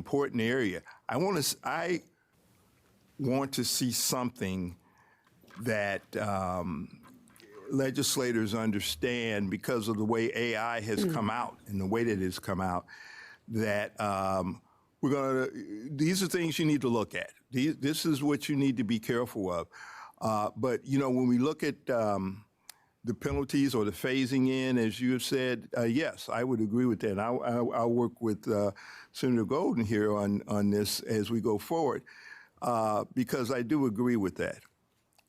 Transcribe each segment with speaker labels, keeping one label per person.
Speaker 1: important area. I want to see something that legislators understand because of the way AI has come out and the way that it's come out, that these are things you need to look at. This is what you need to be careful of. But, when we look at the penalties or the phasing in, as you have said, yes, I would agree with that. And I'll work with Senator Golden here on this as we go forward, because I do agree with that.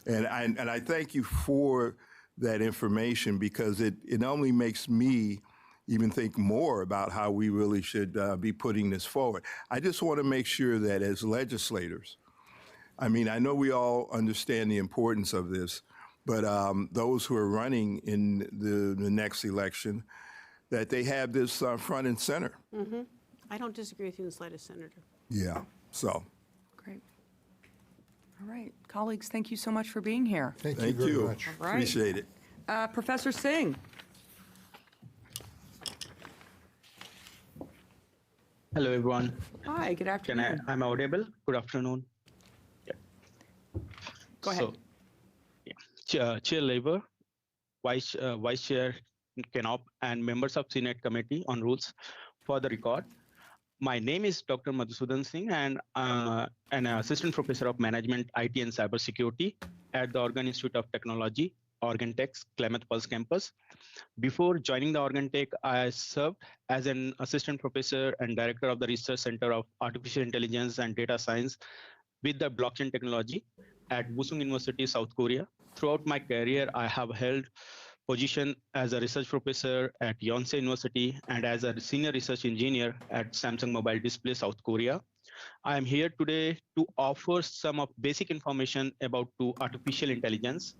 Speaker 1: And I thank you for that information, because it only makes me even think more about how we really should be putting this forward. I just want to make sure that as legislators, I know we all understand the importance of this, but those who are running in the next election, that they have this front and center.
Speaker 2: Mm-hmm. I don't disagree with you in the slightest, Senator.
Speaker 1: Yeah, so.
Speaker 3: Great. All right. Colleagues, thank you so much for being here.
Speaker 1: Thank you very much.
Speaker 3: All right.
Speaker 1: Appreciate it.
Speaker 3: Professor Singh.
Speaker 4: Hello, everyone.
Speaker 3: Hi, good afternoon.
Speaker 4: I'm audible? Good afternoon. Yeah.
Speaker 3: Go ahead.
Speaker 4: Chair Labor, Vice Chair Kenop, and members of Senate Committee on Rules, for the record, my name is Dr. Madhusudan Singh, and an Assistant Professor of Management, IT and Cybersecurity at the Oregon Institute of Technology, Oregon Tech's Klamath Falls campus. Before joining the Oregon Tech, I served as an Assistant Professor and Director of the Research Center of Artificial Intelligence and Data Science with the blockchain technology at Busung University, South Korea. Throughout my career, I have held position as a research professor at Yonsei University and as a senior research engineer at Samsung Mobile Display, South Korea. I am here today to offer some of basic information about artificial intelligence,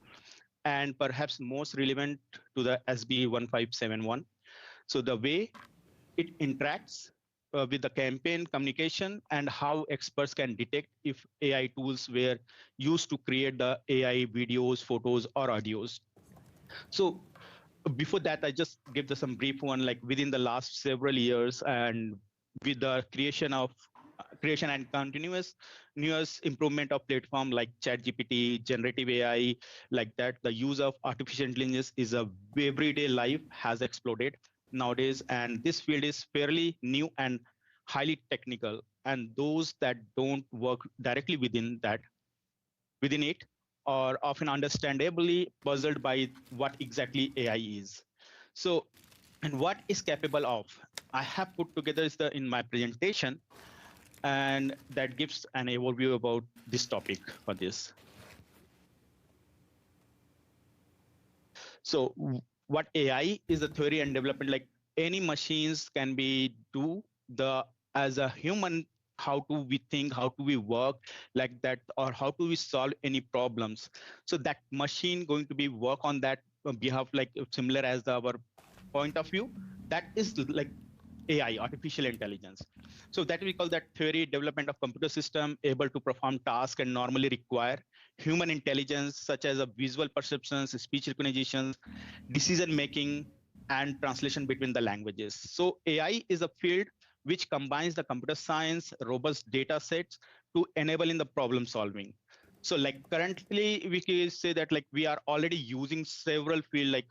Speaker 4: and perhaps most relevant to the SB 1571. So the way it interacts with the campaign communication, and how experts can detect if AI tools were used to create the AI videos, photos, or audios. So before that, I just give some brief one, like within the last several years, and with the creation and continuous improvement of platform like ChatGPT, generative AI, like that, the use of artificial intelligence is a everyday life has exploded nowadays, and this field is fairly new and highly technical, and those that don't work directly within it are often understandably puzzled by what exactly AI is. So, and what is capable of. I have put together in my presentation, and that gives an overview about this topic for this. So what AI is the theory and development, like any machines can be as a human, how do we think, how do we work like that, or how do we solve any problems? So that machine going to be work on that behalf, like similar as our point of view, that is like AI, artificial intelligence. So that we call that theory development of computer system able to perform tasks and normally require human intelligence, such as a visual perceptions, speech recognition, decision making, and translation between the languages. So AI is a field which combines the computer science, robust data sets to enable in the problem solving. So like currently we can say that like we are already using several fields, like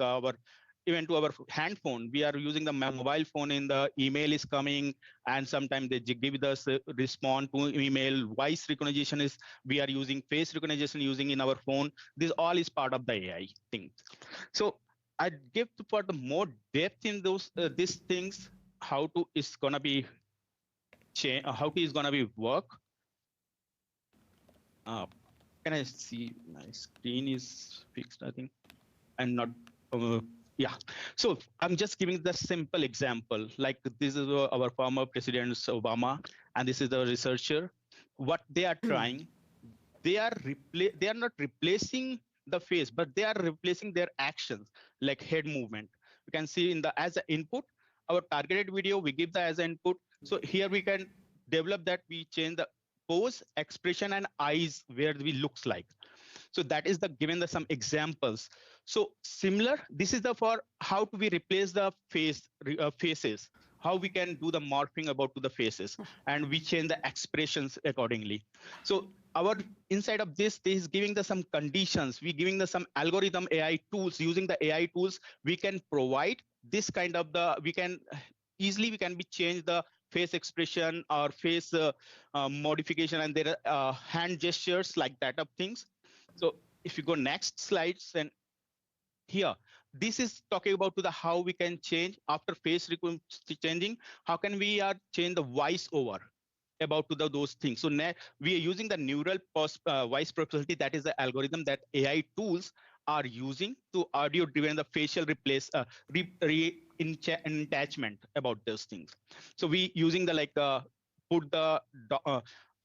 Speaker 4: even to our hand phone, we are using the mobile phone, in the email is coming, and sometimes they give us a respond to email. Voice recognition is, we are using face recognition using in our phone. This all is part of the AI thing. So I give for the more depth in those these things, how is gonna be change, how is gonna be work. Can I see my screen is fixed? I think, and not. Yeah, so I'm just giving the simple example. Like this is our former President Obama, and this is the researcher. What they are trying, they are not replacing the face, but they are replacing their actions, like head movement. You can see as an input, our targeted video, we give that as an input. So here we can develop that, we change the pose, expression, and eyes where we looks like. So that is given some examples. So similar, this is for how do we replace the faces how we can do the morphing about to the faces, and we change the expressions accordingly. So our inside of this is giving the some conditions, we giving the some algorithm AI tools. Using the AI tools, we can provide this kind of the, we can easily, we can be change the face expression or face modification, and there are hand gestures like that of things. So if you go next slides, and here this is talking about to the how we can change after face changing, how can we change the voice over about to those things. So we are using the neural voice processing, that is the algorithm that AI tools are using to audio driven the facial replace attachment about those things. So we using the put the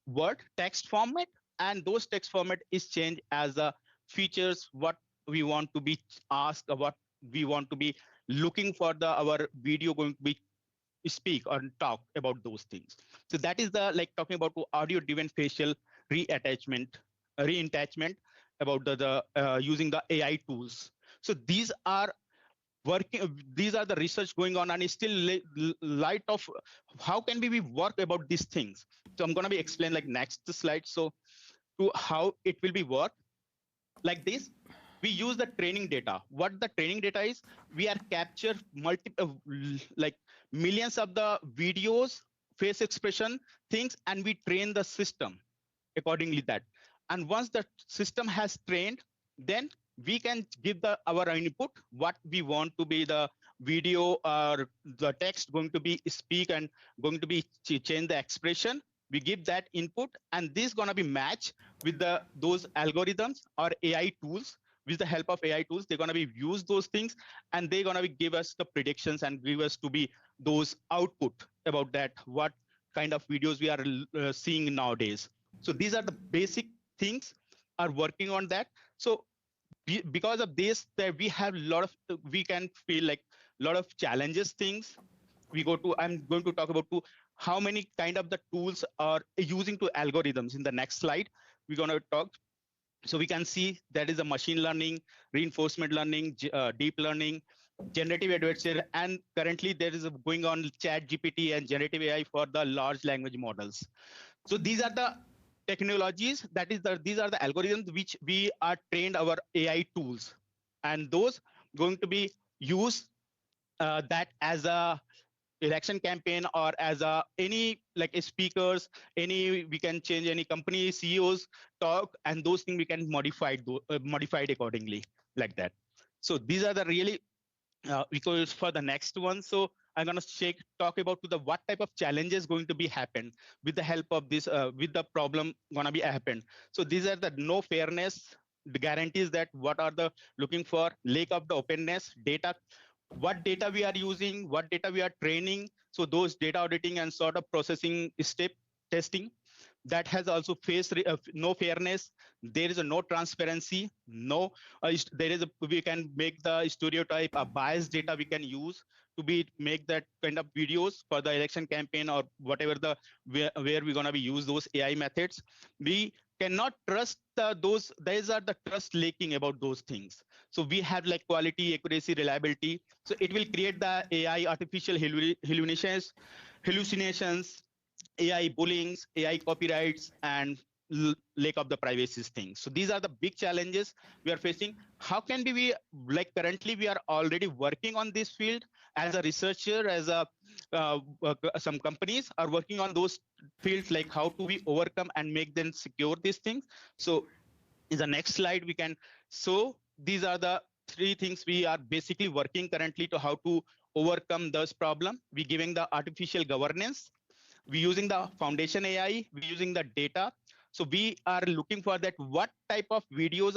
Speaker 4: word text format, and those text format is changed as the features what we want to be asked, or what we want to be looking for the our video going to be speak or talk about those things. So that is the talking about audio driven facial reattachment about the using the AI tools. So these are working, these are the research going on, and it's still light of how can we work about these things. So I'm going to be explain next slide. So to how it will be work like this, we use the training data. What the training data is, we are capture millions of the videos, face expression things, and we train the system accordingly that. And once the system has trained, then we can give our input, what we want to be the video or the text going to be speak and going to be change the expression. We give that input, and this is going to be matched with those algorithms or AI tools. With the help of AI tools, they're going to be use those things, and they're going to give us the predictions and give us to be those output about that, what kind of videos we are seeing nowadays. So these are the basic things are working on that. So because of this, that we have a lot of, we can feel like a lot of challenges things. I'm going to talk about how many kind of the tools are using to algorithms. In the next slide, we're going to talk. So we can see that is a machine learning, reinforcement learning, deep learning, generative adversarial, and currently there is going on chat GPT and generative AI for the large language models. So these are the technologies, that is these are the algorithms which we are trained our AI tools, and those going to be used that as a election campaign or as any speakers, we can change any company CEOs talk, and those things we can modify modified accordingly like that. So these are the really because for the next one. So I'm going to talk about what type of challenges going to be happen with the help of this with the problem going to be happen. So these are the no fairness, the guarantees that what are the looking for, lack of the openness, data, what data we are using, what data we are training. So those data auditing and sort of processing step testing, that has also faced no fairness. There is no transparency. No, we can make the stereotype, biased data we can use to make that kind of videos for the election campaign or whatever where we're going to be use those AI methods. We cannot trust those. These are the trust lacking about those things. So we have quality, accuracy, reliability. So it will create the AI artificial hallucinations, AI bullying, AI copyrights, and lack of the privacy things. So these are the big challenges we are facing. How can we currently we are already working on this field as a researcher, as some companies are working on those fields, how do we overcome and make them secure these things. So in the next slide we can, so these are the 3 things we are basically working currently to how to overcome this problem. We giving the artificial governance, we using the foundation AI, we using the data. So we are looking for that what type of videos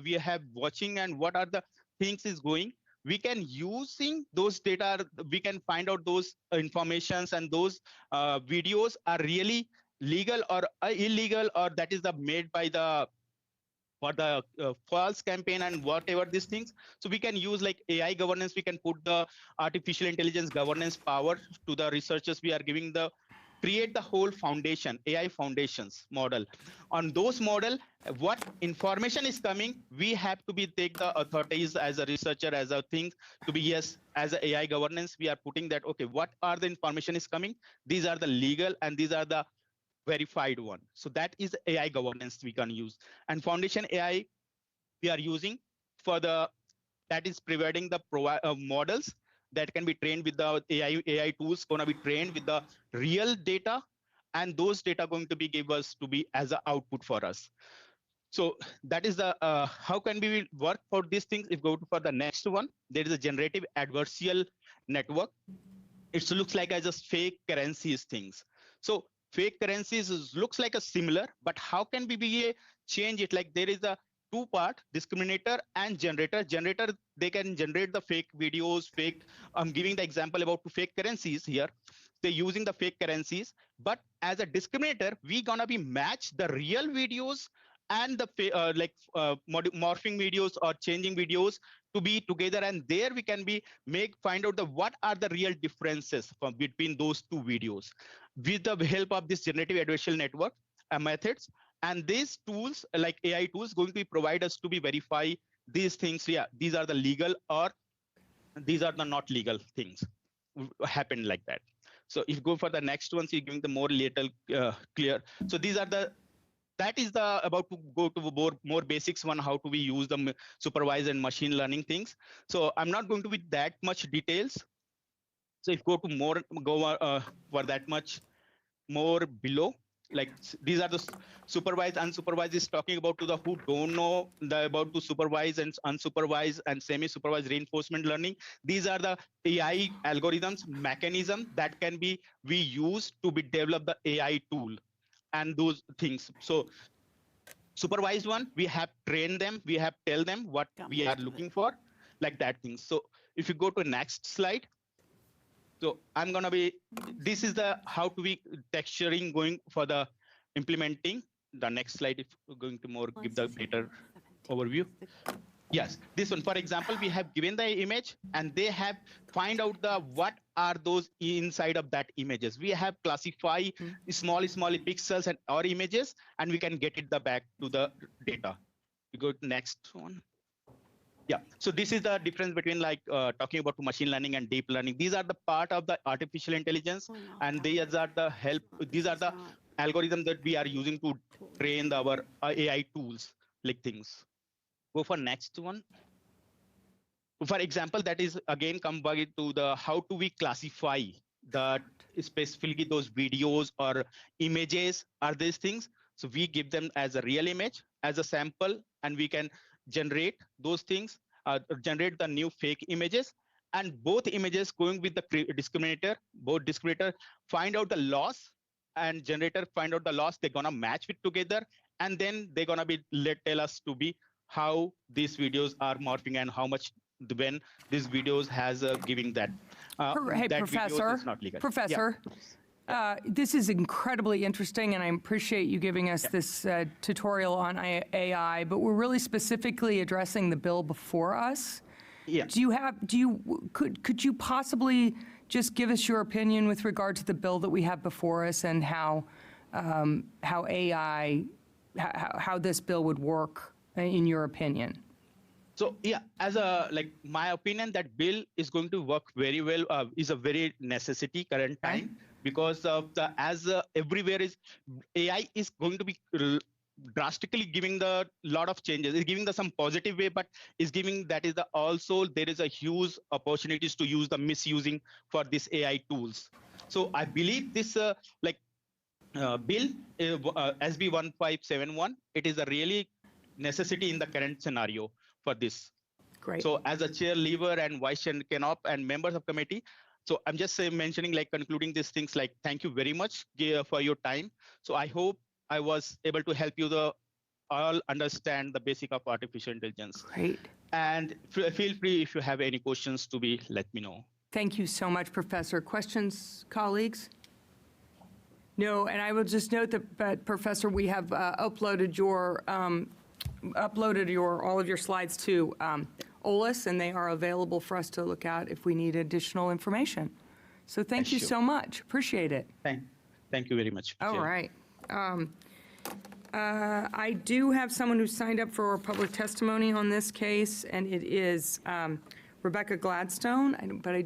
Speaker 4: we have watching, and what are the things is going. We can using those data, we can find out those informations, and those videos are really legal or illegal, or that is the made by the for the false campaign and whatever these things. So we can use AI governance. We can put the artificial intelligence governance power to the researchers. We are giving the create the whole foundation, AI foundations model. On those model, what information is coming, we have to be take the authorities as a researcher, as a thing to be, yes, as a AI governance, we are putting that, okay, what are the information is coming? These are the legal and these are the verified one. So that is AI governance we can use. And foundation AI we are using for the, that is providing the models that can be trained with the AI tools, going to be trained with the real data, and those data going to be give us to be as an output for us. So that is the how can we work for these things. If go to for the next one, there is a generative adversarial network. It looks like as just fake currencies things. So fake currencies looks like a similar, but how can we change it? Like there is a two-part, discriminator and generator. Generator, they can generate the fake videos, fake, I'm giving the example about fake currencies here. They're using the fake currencies, but as a discriminator, we gonna be match the real videos and the morphing videos or changing videos to be together, and there we can be find out the what are the real differences between those two videos with the help of this generative adversarial network methods. And these tools like AI tools going to be provide us to be verify these things. Yeah, these are the legal or these are the not legal things happen like that. So if you go for the next one, so you're giving the more little clear. So these are the, that is the about to go to more basics one, how do we use the supervised and machine learning things. So I'm not going to be that much details. So if you go to more, for that much more below, like these are the supervised, unsupervised is talking about to the who don't know the about to supervised and unsupervised and semi-supervised reinforcement learning. These are the AI algorithms, mechanism that can be we use to be develop the AI tool and those things. So supervised one, we have trained them, we have tell them what we are looking for, like that thing. So if you go to next slide. So I'm gonna be, this is the how to be texturing going for the implementing. The next slide, if we're going to more give the better overview. Yes, this one, for example, we have given the image and they have find out the what are those inside of that images. We have classify small pixels and or images, and we can get it the back to the data. We go to next one. Yeah, so this is the difference between like talking about machine learning and deep learning. These are the part of the artificial intelligence, and these are the help. These are the algorithms that we are using to train our AI tools, like things. Go for next one. For example, that is again come back to the how do we classify that specifically those videos or images are these things. So we give them as a real image as a sample, and we can generate those things, generate the new fake images, and both images going with the discriminator, both discriminator find out the loss and generator find out the loss. They're gonna match it together, and then they're gonna be tell us to be how these videos are morphing and how much when these videos has giving that.
Speaker 3: Hey,
Speaker 4: that
Speaker 3: Professor.
Speaker 4: is not legal.
Speaker 3: Professor.
Speaker 4: Yeah.
Speaker 3: This is incredibly interesting, and I appreciate you giving us this tutorial on AI, but we're really specifically addressing the bill before us.
Speaker 4: Yeah.
Speaker 3: Could you possibly just give us your opinion with regard to the bill that we have before us and how this bill would work in your opinion?
Speaker 4: So yeah, as a like my opinion, that bill is going to work very well. Is a very necessity current time. Because of the everywhere is AI is going to be drastically giving the lot of changes. It's giving the some positive way, but is giving that is the also there is a huge opportunities to use the misusing for this AI tools. So I believe this bill SB 1571, it is a really necessity in the current scenario for this.
Speaker 3: Great.
Speaker 4: So as a chair, leaver, and vice chair, Canop, and members of committee. So I'm just mentioning, like concluding these things, like thank you very much for your time. So I hope I was able to help you all understand the basic of artificial intelligence.
Speaker 3: Great.
Speaker 4: And feel free if you have any questions to be, let me know.
Speaker 3: Thank you so much, Professor. Questions, colleagues? No, and I will just note that, Professor, we have uploaded all of your slides to OLIS, and they are available for us to look at if we need additional information. So thank you so much. Appreciate it.
Speaker 4: Thank you very much.
Speaker 3: All
Speaker 4: Chair.
Speaker 3: right. I do have someone who signed up for public testimony on this case, and it is Rebecca Gladstone, but I